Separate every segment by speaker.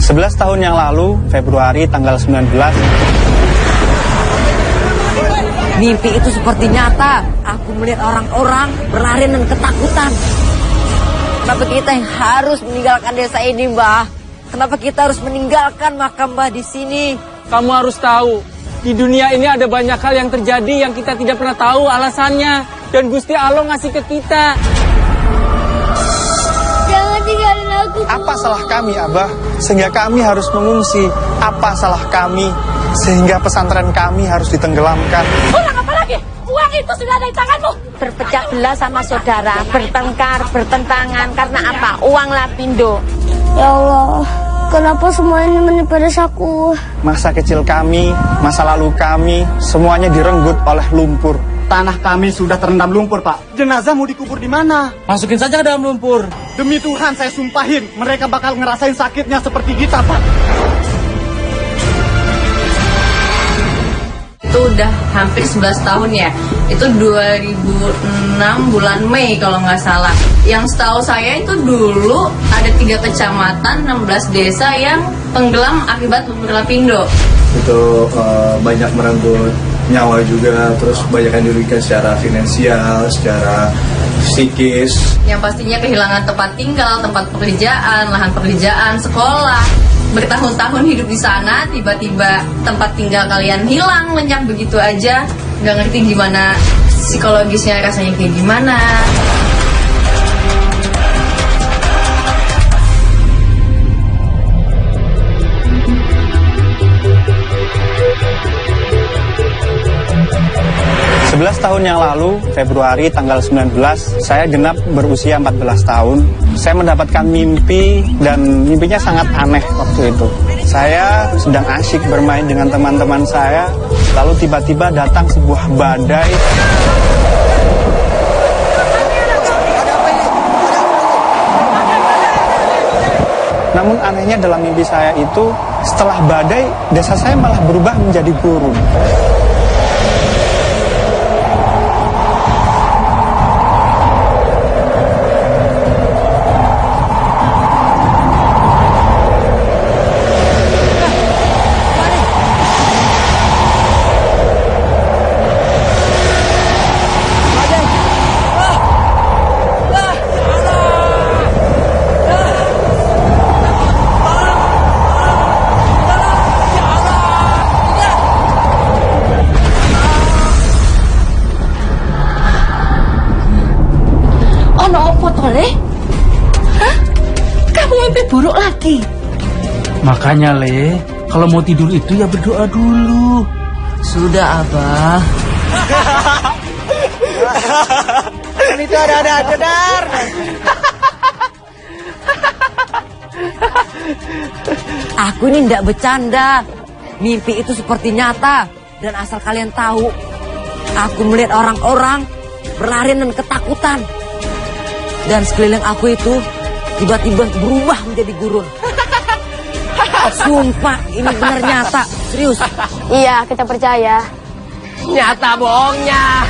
Speaker 1: 11 tahun yang lalu, Februari tanggal 19.
Speaker 2: Mimpi itu seperti nyata. Aku melihat orang-orang berlari dan ketakutan. Kenapa kita yang harus meninggalkan desa ini, Mbah? Kenapa kita harus meninggalkan makam Mbah di sini?
Speaker 3: Kamu harus tahu, di dunia ini ada banyak hal yang terjadi yang kita tidak pernah tahu alasannya. Dan Gusti Allah ngasih ke kita.
Speaker 4: Jangan tinggalin aku.
Speaker 1: Apa salah kami, Abah? Sehingga kami harus mengungsi. Apa salah kami? Sehingga pesantren kami harus ditenggelamkan.
Speaker 4: Kurang apa lagi? Uang itu sudah ada di tanganmu.
Speaker 5: Berpecah belah sama saudara, bertengkar, bertentangan. Karena apa? Uang lapindo.
Speaker 4: Ya Allah, kenapa semua ini menimpa desaku?
Speaker 1: Masa kecil kami, masa lalu kami, semuanya direnggut oleh lumpur.
Speaker 6: Tanah kami sudah terendam lumpur, Pak. Jenazah mau dikubur di mana?
Speaker 3: Masukin saja ke dalam lumpur.
Speaker 6: Demi Tuhan, saya sumpahin, mereka bakal ngerasain sakitnya seperti kita, Pak.
Speaker 7: Itu udah hampir 11 tahun ya. Itu 2006 bulan Mei kalau nggak salah. Yang setahu saya itu dulu ada 3 kecamatan, 16 desa yang tenggelam akibat lumpur lapindo.
Speaker 8: Itu banyak merenggut nyawa juga, terus banyak yang dirugikan secara finansial, secara psikis.
Speaker 7: Yang pastinya kehilangan tempat tinggal, tempat pekerjaan, lahan pekerjaan, sekolah. Bertahun-tahun hidup di sana, tiba-tiba tempat tinggal kalian hilang, lenyap begitu aja. Nggak ngerti gimana psikologisnya, rasanya kayak gimana.
Speaker 1: Sebelas tahun yang lalu, Februari tanggal 19, saya genap berusia 14 tahun. Saya mendapatkan mimpi dan mimpinya sangat aneh waktu itu. Saya sedang asyik bermain dengan teman-teman saya, lalu tiba-tiba datang sebuah badai. Namun anehnya dalam mimpi saya itu, setelah badai, desa saya malah berubah menjadi gurun.
Speaker 5: Buruk lagi.
Speaker 3: Makanya, Le, kalau mau tidur itu ya berdoa dulu.
Speaker 2: Sudah, Abah.
Speaker 6: Itu ada cedar.
Speaker 2: Aku ini tidak bercanda. Mimpi itu seperti nyata. Dan asal kalian tahu, aku melihat orang-orang berlari dan ketakutan. Dan sekeliling aku itu tiba-tiba berubah menjadi gurun. Sumpah, ini benar nyata. Serius.
Speaker 4: Iya, kita percaya.
Speaker 5: Nyata bohongnya.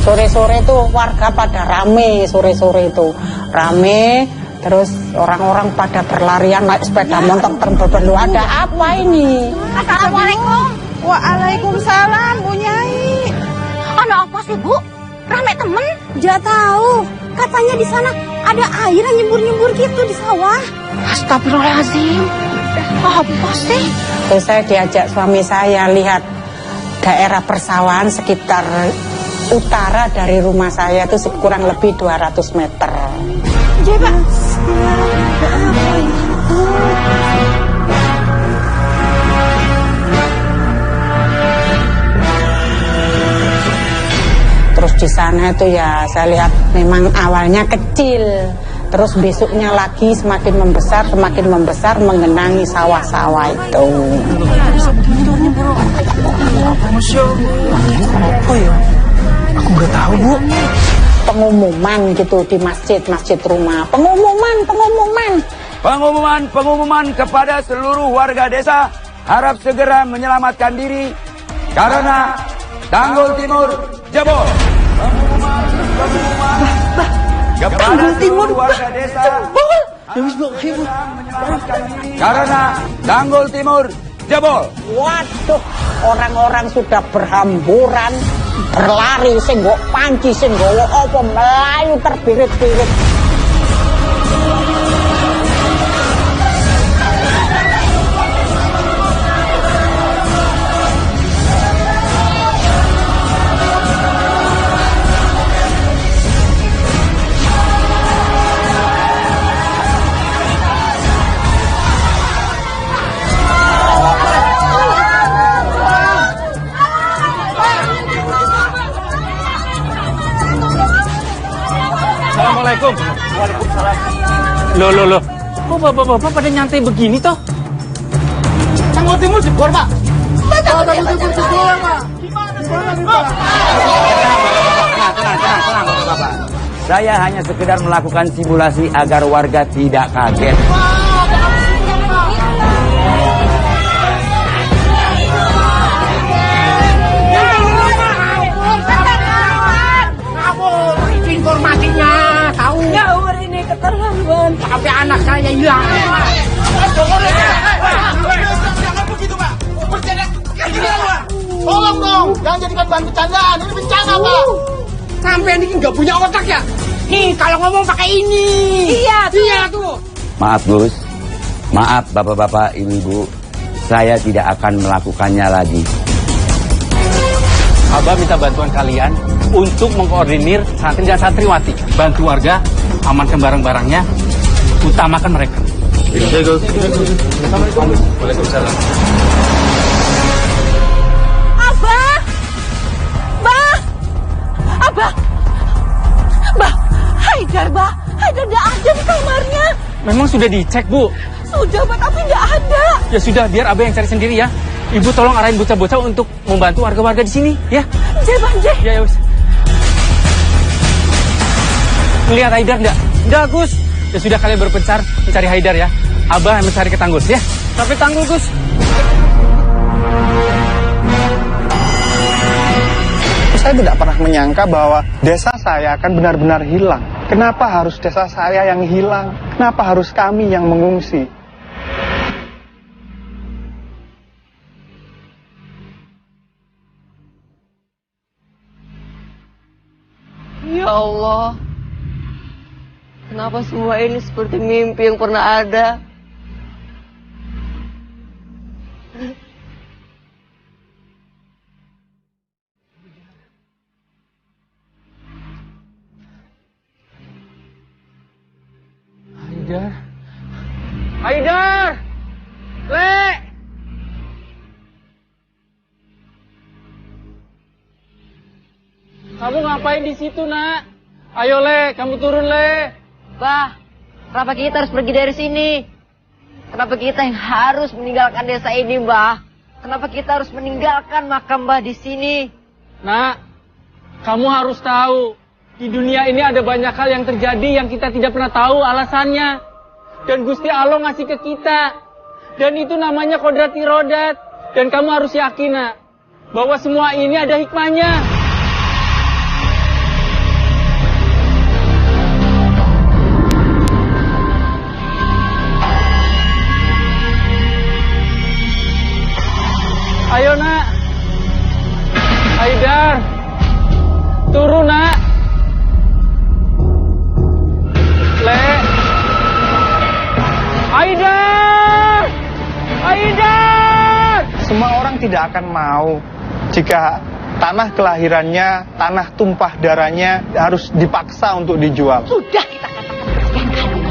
Speaker 9: Sore-sore tuh warga pada rame, sore-sore itu rame. Terus orang-orang pada berlarian naik sepeda motor terbelu. Ada apa ini?
Speaker 5: Assalamualaikum.
Speaker 9: Waalaikumsalam, Bu Nyai.
Speaker 5: Ada apa sih, Bu? Rame temen?
Speaker 4: Dia tahu. Katanya di sana ada air yang nyembur-nyembur gitu di sawah.
Speaker 5: Astagfirullahaladzim. Apa sih?
Speaker 9: Terus saya diajak suami saya lihat daerah persawahan sekitar utara dari rumah saya itu kurang lebih 200 meter.
Speaker 4: Coba.
Speaker 9: Terus di sana itu ya saya lihat memang awalnya kecil, terus besoknya lagi semakin membesar mengenangi sawah-sawah itu.
Speaker 3: Apa ya? Aku nggak tahu, Bu.
Speaker 9: Pengumuman gitu di masjid rumah.
Speaker 10: Pengumuman kepada seluruh warga desa harap segera menyelamatkan diri karena Tanggul Timur jebol. Pengumuman kepada seluruh warga desa Karena Tanggul Timur jebol.
Speaker 9: Waduh, orang-orang sudah berhamburan, berlari, sing nggo panci, sing nggawa apa melayu terbirit-birit.
Speaker 3: Assalamualaikum. Waalaikumsalam. Loh. Kok bapak-bapak pada nyantai begini toh?
Speaker 6: Tanggul Timur jebol, Pak.
Speaker 10: Tenang, Bapak. Saya hanya sekedar melakukan simulasi agar warga tidak kaget.
Speaker 9: Informasinya tahu. Ngawur ini keterlaluan. Sampai anak saya hilang.
Speaker 6: Jangan begitu, Pak. Bercanda kayak gini, Pak. Tolong dong, jangan jadikan bahan bercandaan. Ini bencana, Pak.
Speaker 9: Sampai ini nggak punya otak ya? Nih, kalau ngomong pakai ini. Iya tuh.
Speaker 10: Maaf, Gus. Maaf, Bapak-bapak, Ibu-ibu. Saya tidak akan melakukannya lagi.
Speaker 3: Abah minta bantuan kalian untuk mengkoordinir santri dan santriwati. Bantu warga, amankan barang-barangnya, utamakan mereka. Assalamualaikum. Waalaikumsalam.
Speaker 4: Abah! Haidar, Haidar nggak ada di kamarnya.
Speaker 3: Memang sudah dicek, Bu?
Speaker 4: Sudah, tapi nggak ada.
Speaker 3: Ya sudah, biar Abah yang cari sendiri ya. Ibu tolong arahin bocah-bocah untuk membantu warga-warga di sini, ya.
Speaker 4: Jeh.
Speaker 3: Ya wis. Melihat Haidar enggak? Enggak, Gus. Ya sudah, kalian berpencar mencari Haidar ya. Abah mencari ke Tanggul ya. Sampai Tanggul, Gus.
Speaker 1: Saya tidak pernah menyangka bahwa desa saya akan benar-benar hilang. Kenapa harus desa saya yang hilang? Kenapa harus kami yang mengungsi?
Speaker 2: Ya Allah, kenapa semua ini seperti mimpi yang pernah ada?
Speaker 3: Haidar! Le! Kamu ngapain di situ, Nak? Ayo, Le, kamu turun, Le.
Speaker 2: Bah, kenapa kita harus pergi dari sini? Kenapa kita yang harus meninggalkan desa ini, Mbah? Kenapa kita harus meninggalkan makam Mbah di sini?
Speaker 3: Nak, kamu harus tahu, di dunia ini ada banyak hal yang terjadi yang kita tidak pernah tahu alasannya. Dan Gusti Allah ngasih ke kita. Dan itu namanya kodrati rodat. Dan kamu harus yakin, Nak, bahwa semua ini ada hikmahnya. Ayo, Nak. Haidar. Turun, Nak. Le. Haidar! Haidar!
Speaker 1: Semua orang tidak akan mau jika tanah kelahirannya, tanah tumpah darahnya harus dipaksa untuk dijual.
Speaker 4: Sudah kita katakan bersekian kali.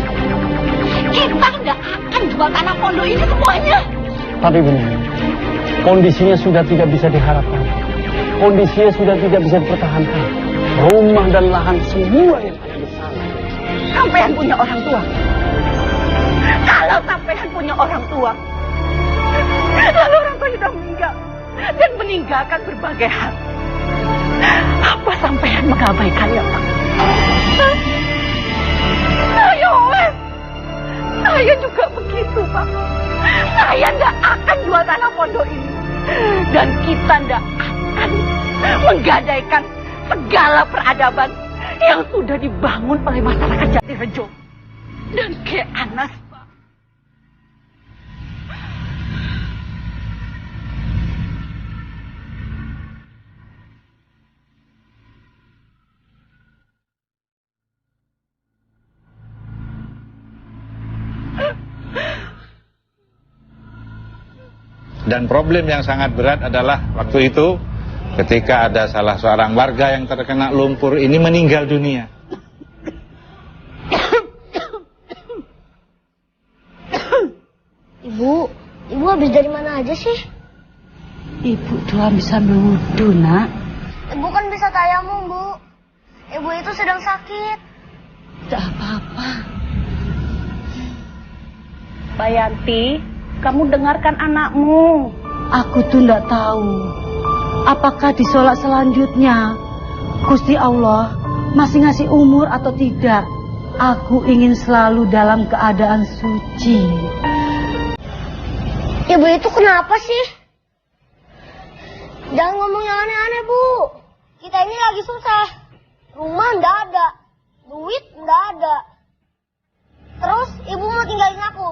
Speaker 4: Kita nggak akan jual tanah pondok ini semuanya.
Speaker 11: Tapi benar, kondisinya sudah tidak bisa diharapkan. Kondisinya sudah tidak bisa dipertahankan. Rumah dan lahan semua yang ada di sana.
Speaker 4: Sampean punya orang tua. Kalau sampean punya orang tua, lalu orang tua sudah meninggal dan meninggalkan berbagai hal. Apa sampean mengabaikannya, Pak? Saya juga begitu, Pak. Saya tidak akan jual tanah pondok ini. Dan kita tidak akan menggadaikan segala peradaban yang sudah dibangun oleh masyarakat Jatirejo. dan Ki Anas, Pak.
Speaker 12: Dan problem yang sangat berat adalah waktu itu ketika ada salah seorang warga yang terkena lumpur ini meninggal dunia.
Speaker 13: Ibu habis dari mana aja sih?
Speaker 4: Ibu doa bisa menuduh, nak.
Speaker 13: Ibu kan bisa tayamum, Bu. Ibu itu sedang sakit.
Speaker 4: Tidak apa-apa. Mbak Yanti, kamu dengarkan anakmu. Aku tuh tidak tahu apakah di sholat selanjutnya Gusti Allah masih ngasih umur atau tidak. Aku ingin selalu dalam keadaan suci.
Speaker 13: Ibu itu kenapa sih? Jangan ngomong yang aneh-aneh, Bu. Kita ini lagi susah. Rumah ndak ada, duit ndak ada. Terus ibu mau tinggalin aku?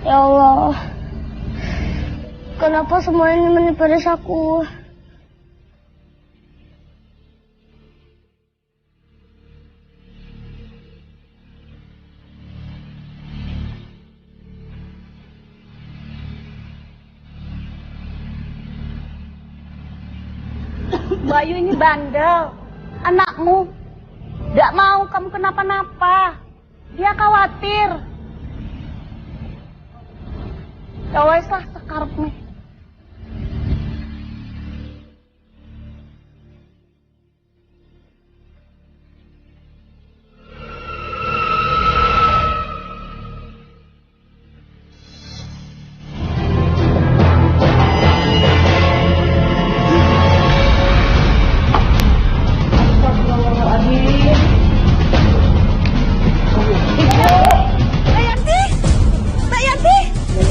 Speaker 13: Ya Allah, kenapa semua ini menimpa aku?
Speaker 4: Bayu ini bandel, anakmu. Tidak mau kamu kenapa-napa. Dia khawatir. Ya wes lah, sekarepmu.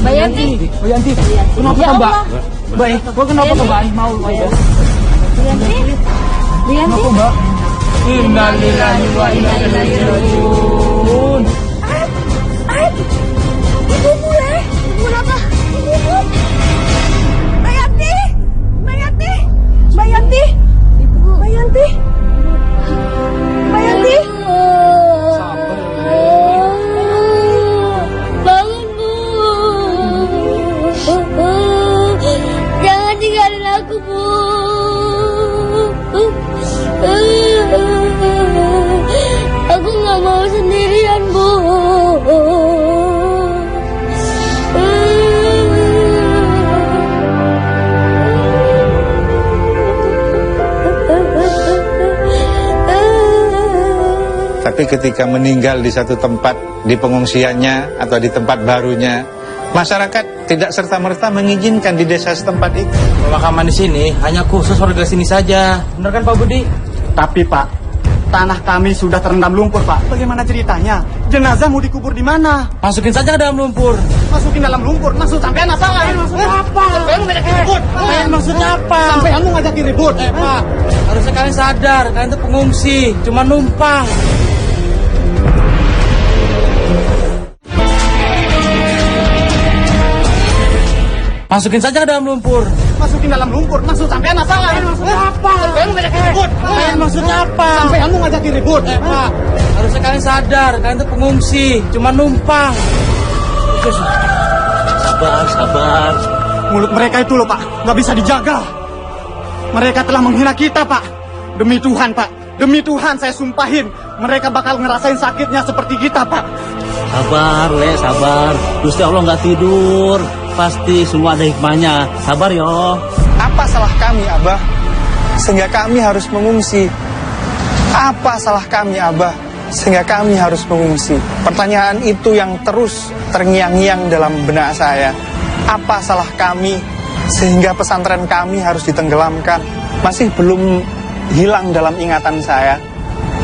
Speaker 3: Mbak Yanti, kenapa ya Mbak? Mbak, kok kenapa Mbak? Mau ya?
Speaker 13: Bu Yanti,
Speaker 3: Mbak? Innalillahi wa inna ilaihi raji'un.
Speaker 13: Ibu mulai. Ibu apa? Ibu. Mbak Yanti. Mbak Yanti. Mbak Yanti. Mbak Yanti. Mbak Yanti. Bangun, Bu. Jangan tinggalin aku, Bu. Aku nggak mau sendirian, Bu.
Speaker 12: Tapi ketika meninggal di satu tempat, di pengungsiannya atau di tempat barunya, masyarakat tidak serta-merta mengizinkan di desa setempat itu.
Speaker 3: Pemakaman di sini hanya khusus warga sini saja. Benar kan Pak Budi?
Speaker 1: Tapi Pak, tanah kami sudah terendam lumpur Pak. Bagaimana ceritanya? Jenazah mau dikubur di mana?
Speaker 3: Masukin saja ke dalam lumpur.
Speaker 1: Masukin dalam lumpur? Maksud sampean apa? Maksudnya apa? Sampean mau ngajakin ribut?
Speaker 3: Maksudnya apa?
Speaker 1: Sampean mau ngajakin ribut?
Speaker 3: Pak, harusnya kalian sadar, kalian itu pengungsi, cuma numpang. Masukin saja ke dalam lumpur.
Speaker 1: Masukin dalam lumpur? Maksud sampean apa? Maksudnya apa? Sampean mau ngajakin ribut?
Speaker 3: Maksudnya apa?
Speaker 1: Sampean mau ngajakin ribut?
Speaker 3: Pak, harusnya kalian sadar, kalian itu pengungsi, cuma numpang.
Speaker 11: Sabar.
Speaker 1: Mulut mereka itu loh Pak, nggak bisa dijaga. Mereka telah menghina kita Pak. Demi Tuhan Pak, demi Tuhan saya sumpahin, mereka bakal ngerasain sakitnya seperti kita Pak.
Speaker 11: Sabar, sabar. Gusti Allah nggak tidur. Pasti semua ada hikmahnya. Sabar yo.
Speaker 1: Apa salah kami Abah? Sehingga kami harus mengungsi. Apa salah kami Abah? Sehingga kami harus mengungsi. Pertanyaan itu yang terus terngiang-ngiang dalam benak saya. Apa salah kami sehingga pesantren kami harus ditenggelamkan? Masih belum hilang dalam ingatan saya.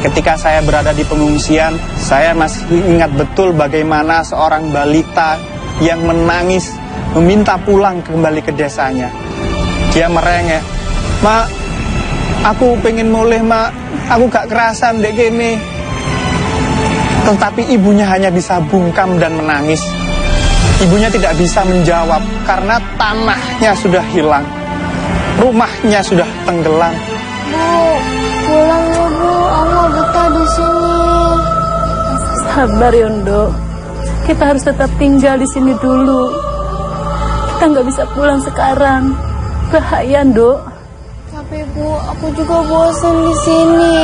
Speaker 1: Ketika saya berada di pengungsian, saya masih ingat betul bagaimana seorang balita yang menangis meminta pulang kembali ke desanya. Dia merengek, "Mak, aku pengen mulih, Mak. Aku gak kerasan dek gini." Tetapi ibunya hanya bisa bungkam dan menangis. Ibunya tidak bisa menjawab karena tanahnya sudah hilang. Rumahnya sudah tenggelam.
Speaker 13: Bu, pulang ya Bu, aku nggak betah di sini.
Speaker 14: Sabar Yondo, kita harus tetap tinggal di sini dulu. Kita nggak bisa pulang sekarang, bahaya Ndo.
Speaker 13: Tapi Bu, aku juga bosan di sini.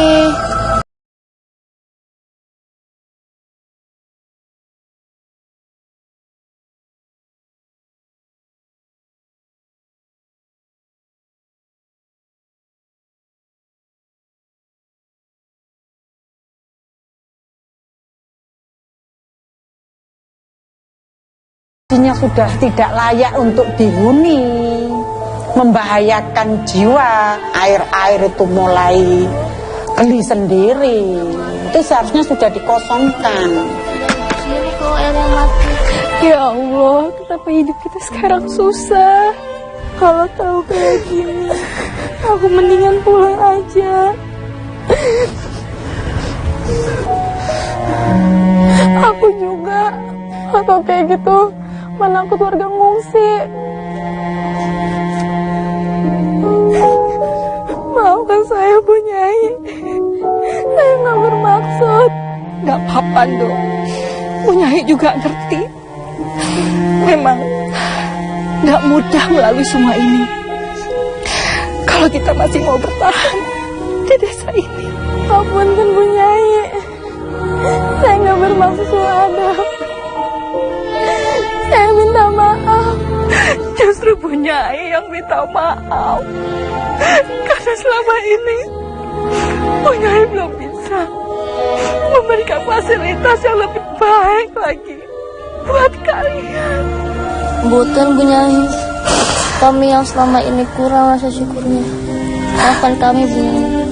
Speaker 9: Kondisinya sudah tidak layak untuk dihuni, membahayakan jiwa. Air-air itu mulai geli sendiri, itu seharusnya sudah dikosongkan.
Speaker 13: Sini kok airnya mati.
Speaker 14: Ya Allah, kenapa hidup kita sekarang susah? Kalau tahu kayak gini, aku mendingan pulang aja. Aku juga, atau kayak gitu, menakut warga ngungsi. Maafkan saya, Bu Nyai. Saya nggak bermaksud. Nggak apa-apa, dong. Bu Nyai juga ngerti. Memang nggak mudah melalui semua ini. Kalau kita masih mau bertahan di desa ini. Apunten, Bu Nyai. Saya nggak bermaksud ada. Saya minta maaf. Justru Bu Nyai yang minta maaf. Karena selama ini Bu Nyai belum bisa memberikan fasilitas yang lebih baik lagi buat kalian.
Speaker 13: Mboten Bu Nyai, kami yang selama ini kurang rasa syukurnya. Maafkan kami Bu Nyai.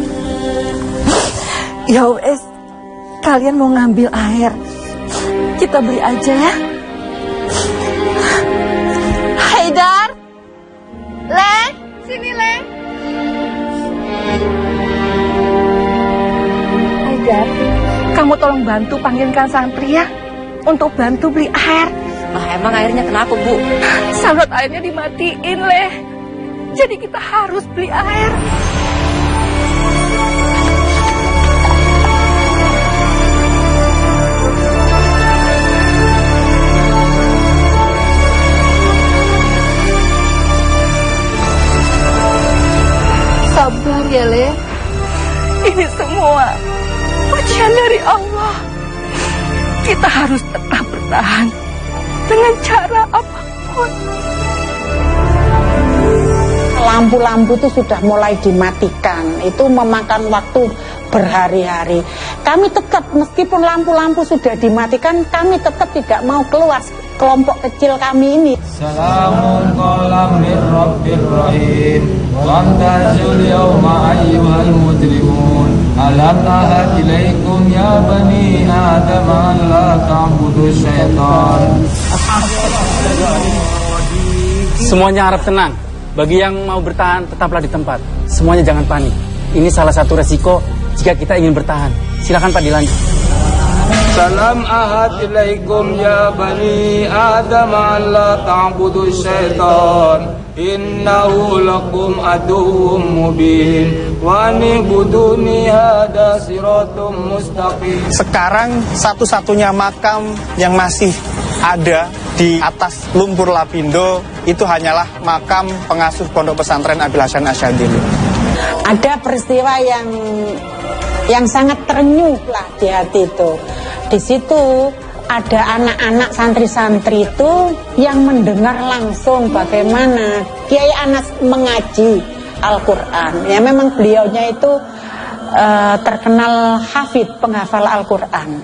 Speaker 14: Ya wes, kalian mau ngambil air, kita beli aja ya.
Speaker 5: Haidar, Leng, sini Leng.
Speaker 14: Haidar, kamu tolong bantu panggilkan santri ya, untuk bantu beli air.
Speaker 2: Lah emang airnya kenapa Bu?
Speaker 14: Saluran airnya dimatiin Leh, jadi kita harus beli air. Sabar ya Le, ini semua ujian dari Allah. Kita harus tetap bertahan dengan cara apapun.
Speaker 9: Lampu-lampu itu sudah mulai dimatikan, itu memakan waktu berhari-hari. Kami tetap, meskipun lampu-lampu sudah dimatikan, kami tetap tidak mau keluar, kelompok kecil kami ini.
Speaker 10: Salamun qawlam min rabbir rahim wamtazul yawma ayyuhal mujrimun alam ahad ilaikum ya bani adam an la ta'budu syaitan.
Speaker 3: Semuanya harap tenang. Bagi yang mau bertahan, tetaplah di tempat. Semuanya jangan panik. Ini salah satu resiko jika kita ingin bertahan. Silakan Pak dilanjut.
Speaker 10: Salam ahad ilaikum ya bani adam an la ta'budu syaitan innahu lakum aduwwum mubin wa nibuduni hada siratum mustaqim.
Speaker 1: Sekarang satu-satunya makam yang masih ada di atas lumpur Lapindo itu hanyalah makam pengasuh Pondok Pesantren Abil Hasan Asyadzili.
Speaker 9: Ada peristiwa yang sangat terenyuh lah di hati itu. Di situ ada anak-anak santri-santri itu yang mendengar langsung bagaimana Kiai Anas mengaji Al-Quran. Ya memang beliaunya itu terkenal hafid, penghafal Al-Quran.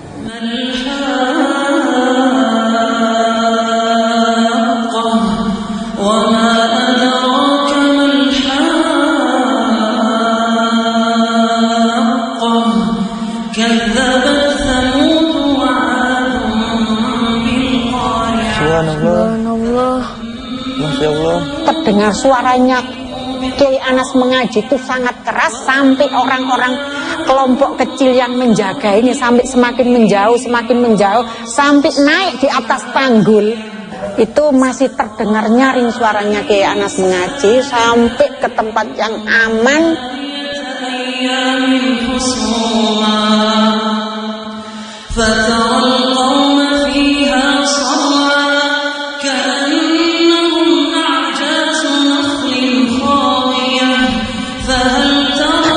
Speaker 9: terdengar suaranya Kiai Anas mengaji itu sangat keras sampai orang-orang kelompok kecil yang menjaga ini sampai semakin menjauh sampai naik di atas tanggul. Itu masih terdengar nyaring suaranya Kiai Anas mengaji sampai ke tempat yang aman.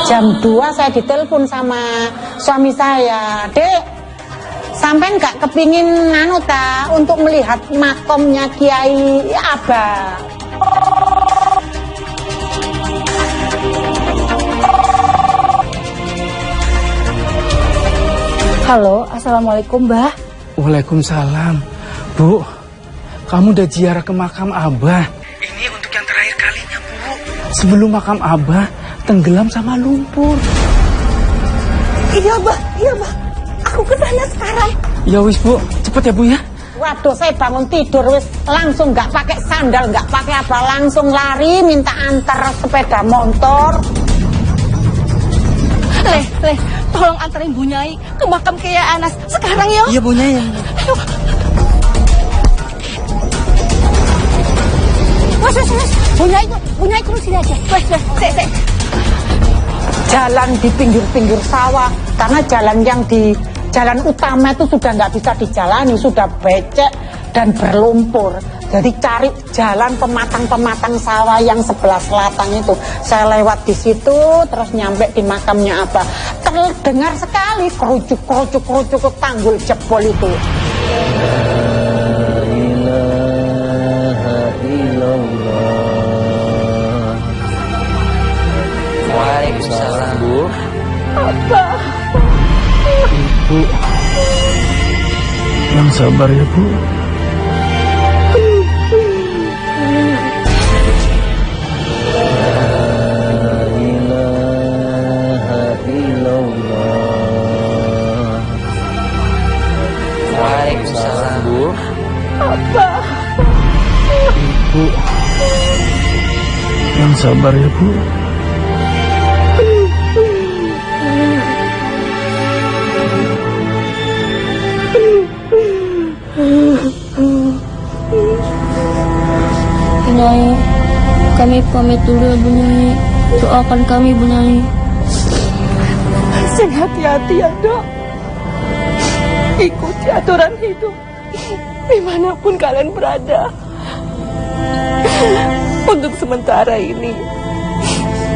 Speaker 9: Jam 2 saya ditelepon sama suami saya, "Dek, sampai nggak kepingin untuk melihat makomnya Kiai Abah?"
Speaker 14: Halo, assalamualaikum, Mbah.
Speaker 3: Waalaikumsalam. Bu, kamu udah ziarah ke makam Abah. Ini untuk yang terakhir kalinya, Bu. Sebelum makam Abah tenggelam sama lumpur.
Speaker 14: Iya, Mbah. Aku kesana sekarang.
Speaker 3: Ya wis, Bu. Cepet ya, Bu ya.
Speaker 9: Waduh, saya bangun tidur wis langsung nggak pakai sandal, nggak pakai apa, langsung lari minta antar sepeda motor.
Speaker 14: Leh, tolong anterin Bu Nyai ke makam Kiai Anas sekarang ya.
Speaker 3: Iya, Bu Nyai.
Speaker 14: Ayo. Mas. Bu Nyai terus sini aja. Wes.
Speaker 9: Jalan di pinggir-pinggir sawah karena jalan utama itu sudah nggak bisa dijalani, sudah becek dan berlumpur. Jadi cari jalan pematang sawah yang sebelah selatan itu. Saya lewat di situ terus nyampe di makamnya Abah. Terdengar sekali kerucuk tanggul jebol itu.
Speaker 3: Waalaikumsalam, Bu.
Speaker 14: Apa?
Speaker 3: Ibu yang sabar ya, Bu. Waalaikumsalam, Bu.
Speaker 14: Apa?
Speaker 3: Ibu yang sabar ya, Bu.
Speaker 15: Bu Nyai, kami pamit dulu ya Bu Nyai. Doakan kami Bu Nyai.
Speaker 14: Sing hati-hati ya, Dok. Ikuti aturan hidup dimanapun kalian berada. Untuk sementara ini,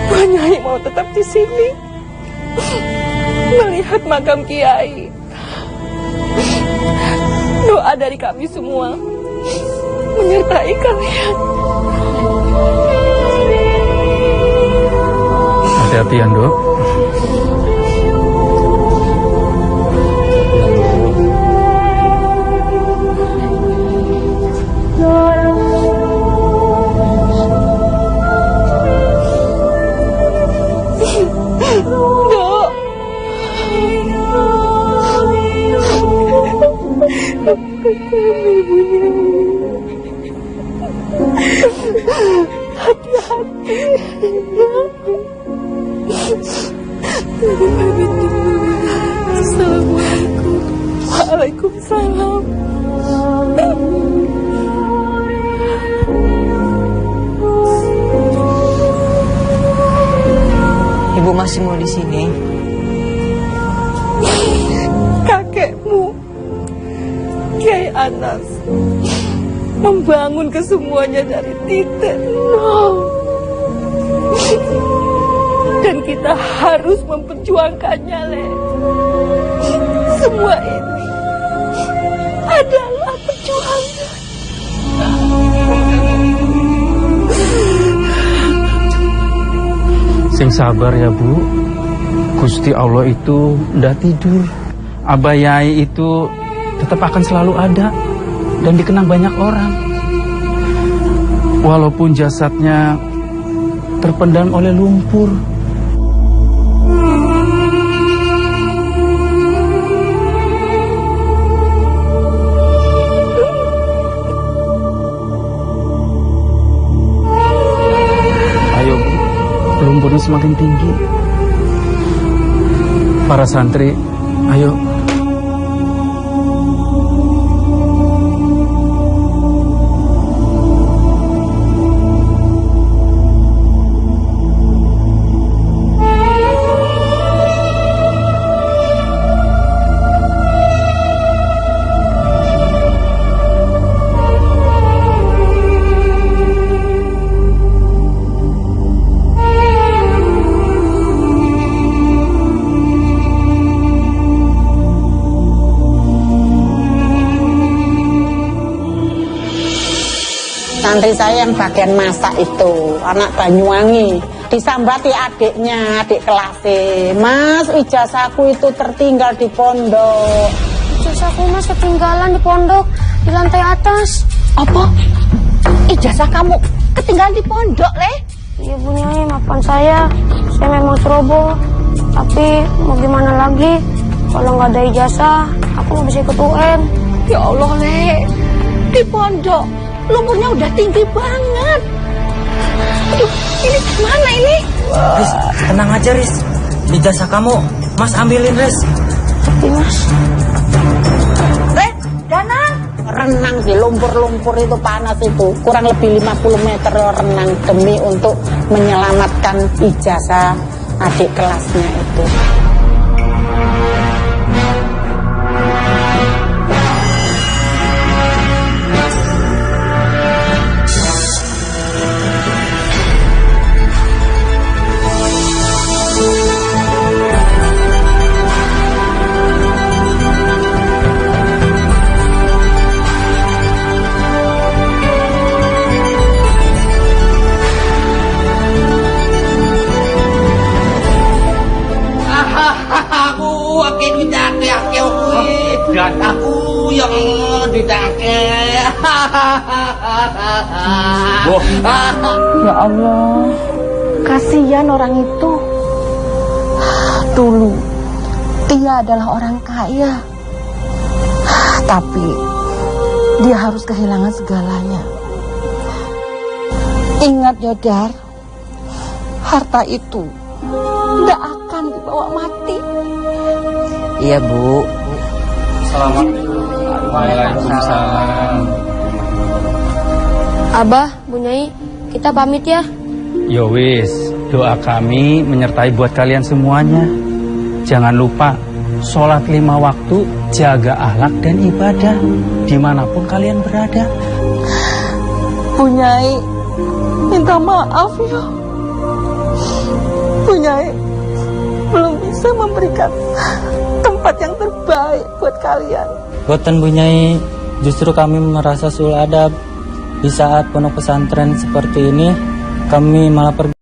Speaker 14: Bu Nyai mau tetap di sini melihat makam Kiai. Doa dari kami semua menyertai kalian.
Speaker 3: Hati-hati ya, Dok.
Speaker 14: Dok. Kami punya. Hati-hati. Assalamualaikum. Waalaikumsalam.
Speaker 2: Ibu masih mau di sini?
Speaker 14: Kakekmu, Kiai Anas, membangun kesemuanya dari titik nol. Dan kita harus memperjuangkannya, Le. Semua ini adalah perjuangan.
Speaker 3: Sing sabar ya, Bu. Gusti Allah itu udah tidur. Abah Yai itu tetap akan selalu ada dan dikenang banyak orang. Walaupun jasadnya terpendam oleh lumpur.
Speaker 11: semakin tinggi. Para santri, ayo.
Speaker 9: Santri saya yang bagian masak itu, anak Banyuwangi, disambati adiknya, adik kelasnya. Mas, ijazahku itu tertinggal di pondok.
Speaker 13: Ijazahku mas ketinggalan di pondok, di lantai atas.
Speaker 5: Apa? Ijazah kamu ketinggalan di pondok, Le?
Speaker 13: Iya Bu Nyai, maafkan saya memang ceroboh. Tapi mau gimana lagi, kalau nggak ada ijazah, aku nggak bisa ikut UN.
Speaker 5: Ya Allah, Le, di pondok lumpurnya udah tinggi banget. Aduh, ini gimana ini?
Speaker 16: Riz, tenang aja Riz. Ijazah kamu, Mas ambilin Riz.
Speaker 13: Tapi Mas.
Speaker 5: Danang.
Speaker 9: Renang di lumpur-lumpur itu panas itu. Kurang lebih 50 meter renang demi untuk menyelamatkan ijazah adik kelasnya itu.
Speaker 6: Dan aku yang didake.
Speaker 5: Ya Allah, kasihan orang itu. Dulu dia adalah orang kaya, tapi dia harus kehilangan segalanya. Ingat Yodar, harta itu tidak akan dibawa mati.
Speaker 16: Iya Bu.
Speaker 3: Assalamualaikum. Waalaikumsalam.
Speaker 13: Abah, Bu Nyai, kita pamit ya.
Speaker 11: Yowis, doa kami menyertai buat kalian semuanya. Jangan lupa, sholat 5 waktu, jaga akhlak dan ibadah, dimanapun kalian berada.
Speaker 5: Bu Nyai, minta maaf ya. Bu Nyai belum bisa memberikan tempat yang terbaik buat kalian.
Speaker 16: Boten Bu Nyai, justru kami merasa sul adab. Di saat pondok pesantren seperti ini, kami malah pergi.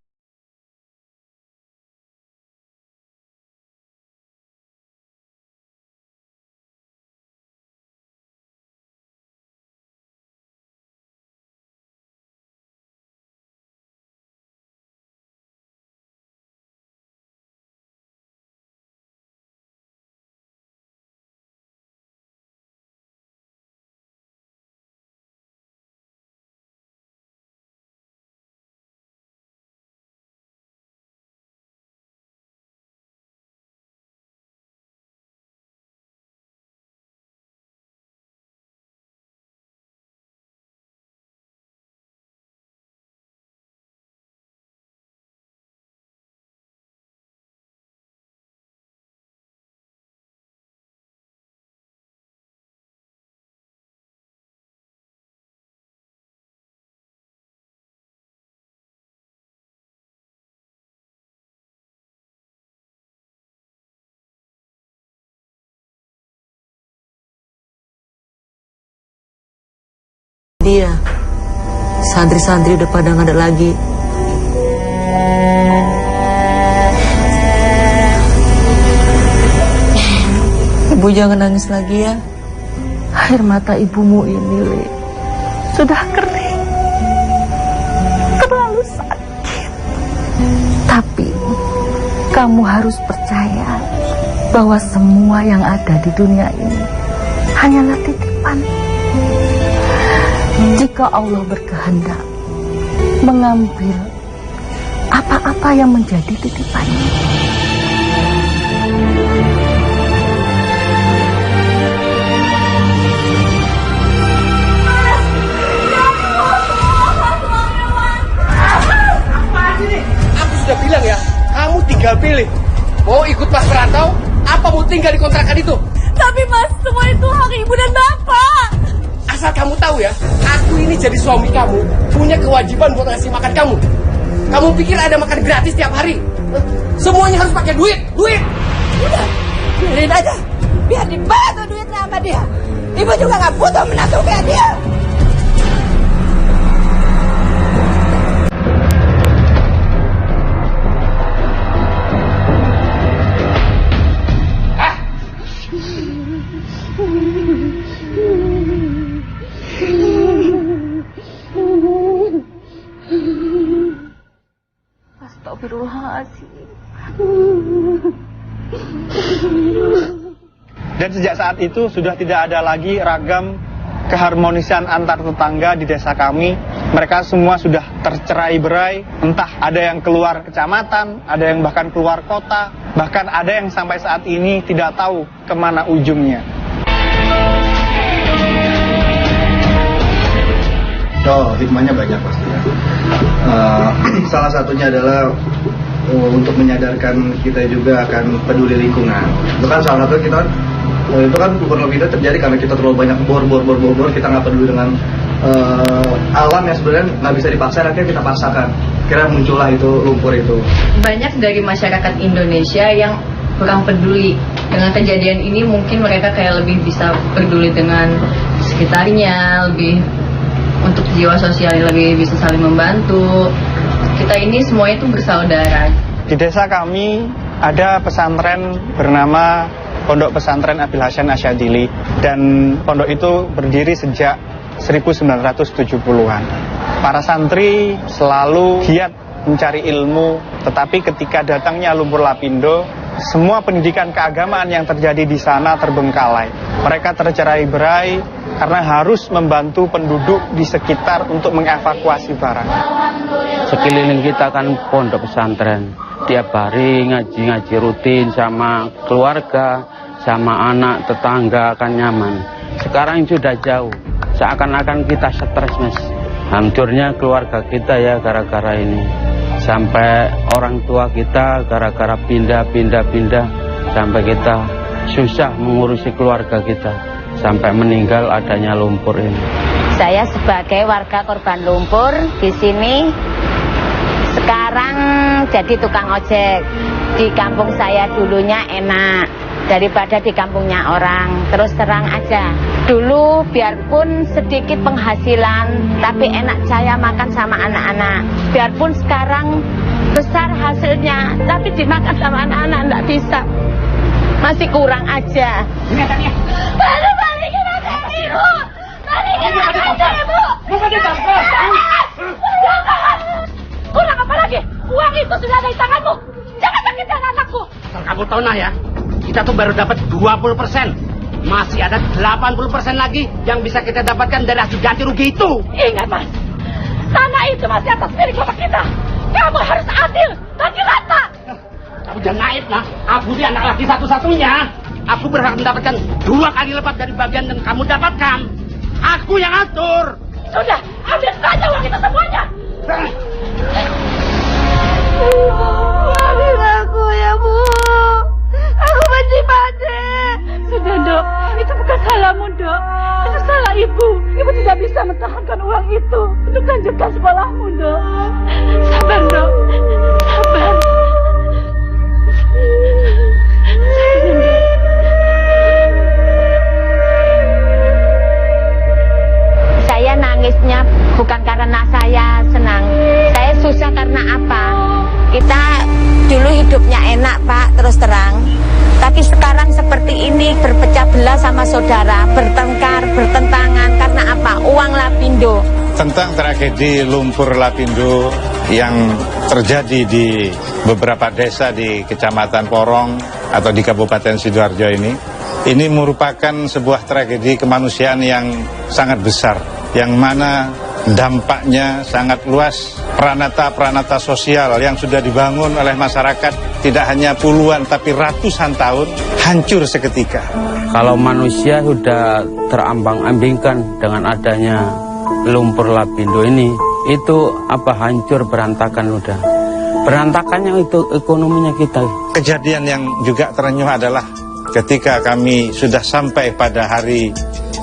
Speaker 2: Dia, santri-santri udah pada nggak ada lagi. Ibu jangan nangis lagi ya.
Speaker 5: Air mata ibumu ini, Le, sudah kering. Terlalu sakit. Tapi kamu harus percaya bahwa semua yang ada di dunia ini hanyalah titipan. Jika Allah berkehendak mengambil apa-apa yang menjadi titipannya.
Speaker 17: Aku sudah bilang ya, kamu tinggal pilih. Mau ikut Mas Perantau, apa mau tinggal di kontrakan itu?
Speaker 14: Tapi Mas, semua itu hak ibu dan bapak.
Speaker 17: Asal kamu tahu ya, aku ini jadi suami kamu, punya kewajiban buat ngasih makan kamu. Kamu pikir ada makan gratis tiap hari? Semuanya harus pakai duit.
Speaker 14: Udah, biarin aja. Biar dibantu duitnya sama dia. Ibu juga gak butuh menantu kayak dia.
Speaker 1: Dan sejak saat itu sudah tidak ada lagi ragam keharmonisan antar tetangga di desa kami. Mereka semua sudah tercerai-berai, entah ada yang keluar kecamatan, ada yang bahkan keluar kota, bahkan ada yang sampai saat ini tidak tahu kemana ujungnya.
Speaker 8: Oh, hikmahnya banyak pastinya. Salah satunya adalah untuk menyadarkan kita juga akan peduli lingkungan. Itu kan salah satu kita, itu kan lumpur itu terjadi karena kita terlalu banyak bor, kita nggak peduli dengan alam yang sebenarnya nggak bisa dipaksa, akhirnya kita paksakan. Kira muncullah itu lumpur itu.
Speaker 7: Banyak dari masyarakat Indonesia yang kurang peduli dengan kejadian ini. Mungkin mereka kayak lebih bisa peduli dengan sekitarnya, lebih untuk jiwa sosial yang lebih bisa saling membantu. Kita ini semuanya itu bersaudara.
Speaker 1: Di desa kami ada pesantren bernama Pondok Pesantren Abil Hasan Asyadili, dan pondok itu berdiri sejak 1970-an. Para santri selalu giat mencari ilmu, tetapi ketika datangnya lumpur lapindo, semua pendidikan keagamaan yang terjadi di sana terbengkalai. Mereka tercerai-berai karena harus membantu penduduk di sekitar untuk mengevakuasi barang.
Speaker 11: Sekeliling kita kan pondok pesantren, tiap hari ngaji-ngaji rutin sama keluarga, sama anak, tetangga kan nyaman. Sekarang sudah jauh, seakan-akan kita stres, Mas. Hancurnya keluarga kita ya gara-gara ini. Sampai orang tua kita gara-gara pindah, sampai kita susah mengurusi keluarga kita, sampai meninggal adanya lumpur ini.
Speaker 18: Saya sebagai warga korban lumpur di sini sekarang jadi tukang ojek. Di kampung saya dulunya enak daripada di kampungnya orang. Terus terang aja, dulu biarpun sedikit penghasilan, tapi enak saya makan sama anak-anak. Biarpun sekarang besar hasilnya, tapi dimakan sama anak-anak enggak bisa. Masih kurang aja. Balikin aja, Ibu. Balikin aja, Ibu. Jangan. Kurang apa lagi? Uang itu sudah ada di tanganmu. Jangan sakitkan anakku.
Speaker 17: Asal kamu tahu nah ya, kita tuh baru dapat 20%. Masih ada 80% lagi yang bisa kita dapatkan dari hasil ganti rugi itu.
Speaker 14: Ingat, Mas, tanah itu masih atas milik bapak kita. Kamu harus adil, bagi rata.
Speaker 17: Kamu jangan naif nah. Aku sih anak laki satu-satunya. Aku berhak mendapatkan 2 kali lipat dari bagian yang kamu dapatkan. Aku yang atur.
Speaker 14: Sudah, ambil saja uang itu semuanya. Maafin aku ya, Bu. Aku benci Pade. Sudah, Dok. Itu bukan salahmu, Dok. Itu salah Ibu. Ibu tidak bisa mentahankan uang itu untuk lanjutkan sekolahmu, Dok. Sabar, Dok. Sabar.
Speaker 18: Saya nangisnya bukan karena saya senang. Saya susah karena apa? Kita dulu hidupnya enak, Pak, terus terang. Tapi sekarang seperti ini, berpecah belah sama saudara, bertengkar, bertentangan karena apa? Uang lapindo.
Speaker 12: Tentang tragedi lumpur lapindo yang terjadi di beberapa desa di Kecamatan Porong atau di Kabupaten Sidoarjo ini merupakan sebuah tragedi kemanusiaan yang sangat besar, yang mana dampaknya sangat luas. Pranata-pranata sosial yang sudah dibangun oleh masyarakat tidak hanya puluhan tapi ratusan tahun hancur seketika.
Speaker 16: Kalau manusia sudah terambang-ambingkan dengan adanya lumpur lapindo ini, itu hancur berantakan udah. Berantakannya itu ekonominya kita.
Speaker 12: Kejadian yang juga terenyuh adalah ketika kami sudah sampai pada hari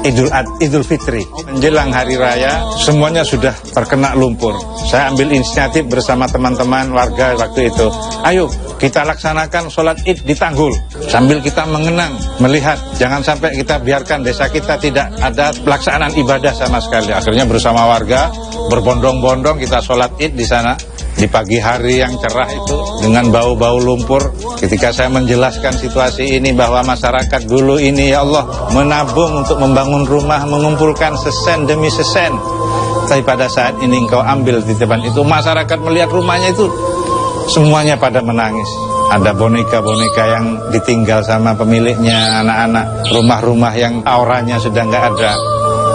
Speaker 12: Idul Fitri, menjelang hari raya, semuanya sudah terkena lumpur. Saya ambil inisiatif bersama teman-teman warga waktu itu. Ayo kita laksanakan sholat Id di Tanggul. Sambil kita mengenang, melihat, jangan sampai kita biarkan desa kita tidak ada pelaksanaan ibadah sama sekali. Akhirnya bersama warga, berbondong-bondong kita sholat Id di sana. Di pagi hari yang cerah itu dengan bau-bau lumpur, ketika saya menjelaskan situasi ini bahwa masyarakat dulu ini ya Allah menabung untuk membangun rumah, mengumpulkan sesen demi sesen, tapi pada saat ini engkau ambil titipan itu, masyarakat melihat rumahnya itu semuanya pada menangis. Ada boneka-boneka yang ditinggal sama pemiliknya, anak-anak, rumah-rumah yang auranya sudah nggak ada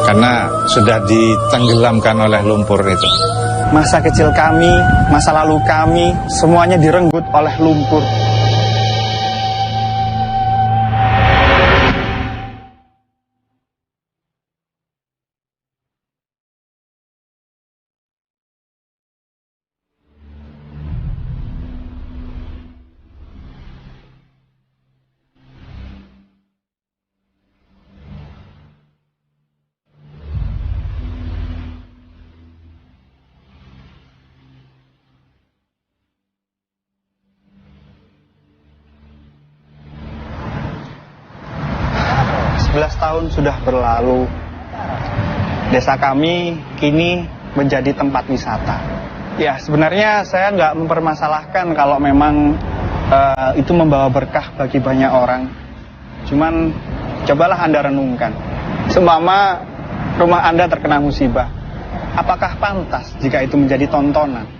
Speaker 12: karena sudah ditenggelamkan oleh lumpur itu.
Speaker 1: Masa kecil kami, masa lalu kami, semuanya direnggut oleh lumpur. Tahun sudah berlalu, desa kami kini menjadi tempat wisata. Ya, sebenarnya saya nggak mempermasalahkan kalau memang itu membawa berkah bagi banyak orang. Cuman cobalah Anda renungkan, seumpama rumah Anda terkena musibah, apakah pantas jika itu menjadi tontonan?